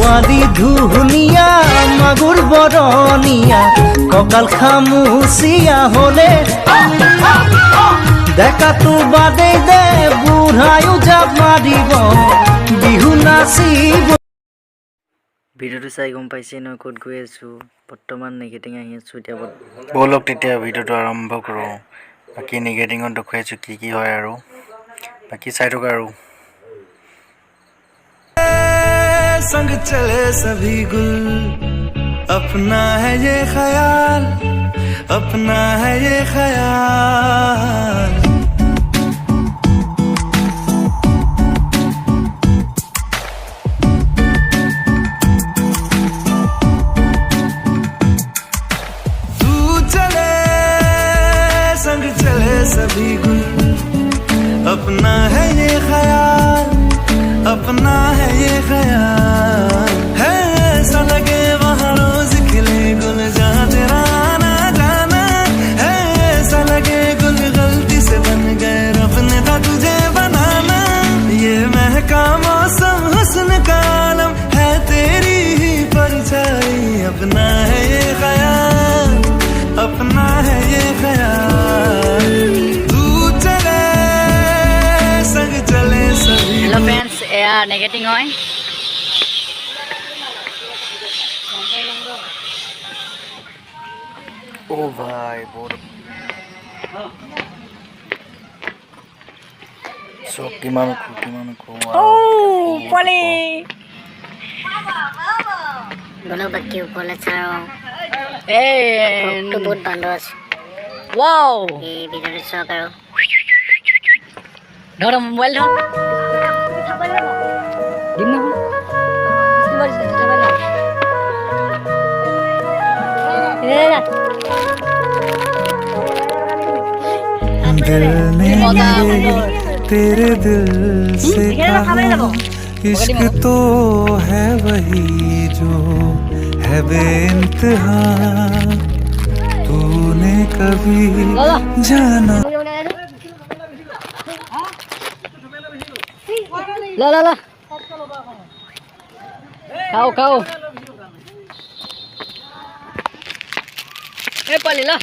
ছোৱালী ধুনীয়া মাগুৰ বৰণীয়া কঁকাল খামুচিয়া হলে দেখাতো বাদে দে বুঢ়ায়ো জাপ মাৰিব বিহু নাচিব। ভিডিঅ'টো চাই গম পাইছে ন ক'ত গৈ আছোঁ, বৰ্তমান নিগেটিং আহি আছোঁ। এতিয়া ব'লক তেতিয়া ভিডিঅ'টো আৰম্ভ কৰোঁ। বাকী নিগেটিঙত দেখুৱাইছোঁ কি কি হয় আৰু বাকী চাই থকা আৰু। संग चले सभी गुल अपना है ये ख्याल अपना है ये ख्याल तू चले संग चले सभी गुल अपना है ये ख्याल अपना है ये ख्याल है ऐसा लगे वहाँ रोज खिले गुल जहाँ तेरा आना जाना है ऐसा लगे गुल गलती से बन गए रब ने था तुझे बनाना ये महका मौसम हुस्न का आलम है तेरी ही परछाई अपना है ये ख्याल अपना है ये ख्याल तू चले संग चले सभी। हेलो फ्रेंड्स, एया नेगेटिंग হয়। ও ভাই বহুত চব কিমান পোৱালি golaghat के ऊपर ছাড়ো তো বহুত বান্দৰ আছে। ওয়াও এই ভিডিঅ'টো চাওক আৰু ধৰ মোবাইল ধৰ দিম না दिल ने तेरे दिल से कहा इश्क तो है वही जो है बेइंतहा तूने कभी जाना। ला ला ला खाओ खाओ ए पाली ला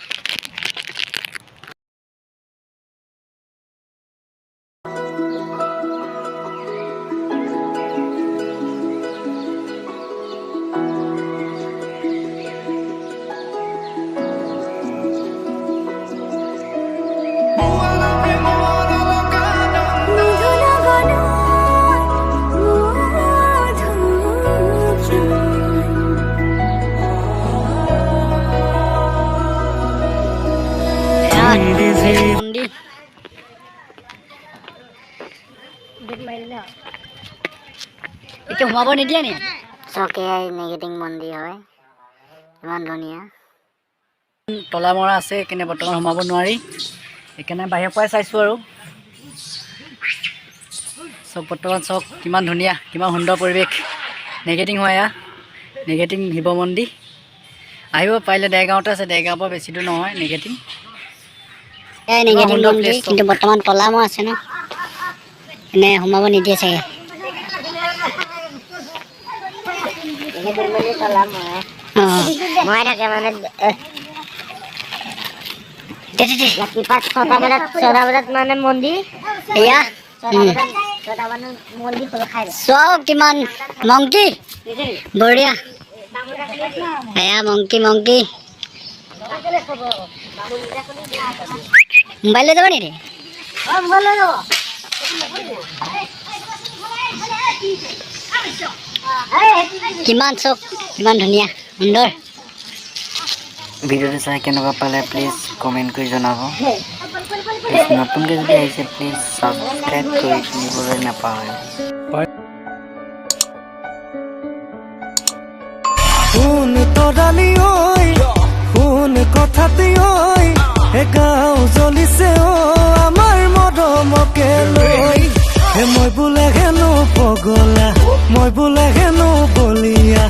এতিয়া সোমাব নিদিয়া নি চকে নেগেটিং মন্দিৰ হয় ইমান ধুনীয়া তলা মৰা আছে কিন্তু বৰ্তমান সোমাব নোৱাৰি সেইকাৰণে বাহিৰৰ পৰাই চাইছোঁ আৰু চব বৰ্তমান চক কিমান ধুনীয়া কিমান সুন্দৰ পৰিৱেশ নেগেটিং হয় এয়া নেগেটিং শিৱ মন্দিৰ আহিব পাৰিলে দেৰগাঁৱতে আছে দেৰগাঁৱৰ পৰা বেছি দূৰ নহয় নেগেটিং নেগেটিং মন্দিৰ কিন্তু বৰ্তমান তলা মৰা আছে ন এনে সোমাব নিদিয়ে চাগে মানে মন্দিৰ এয়া চব কিমান মংকি বঢ়িয়া এয়া মংকি মংকি মোবাইল লৈ যাব নেকি কিমান চক কিমান ধুনীয়া সুন্দৰ। ভিডিঅ'টো চাই কেনেকুৱা পালে প্লিজ কমেণ্ট কৰি জনাব। নতুনকৈ যদি আহিছে প্লিজ ছাবস্ক্ৰাইব কৰি দিবলৈ নাপাহৰিব। শুন তৰালি ঐ শুন কথাটি ঐ গাঁও জ্বলিছে আমাৰ মৰমকে লৈ মই বোলে হেনো পগলা মই বোলে হেনো বলিয়া।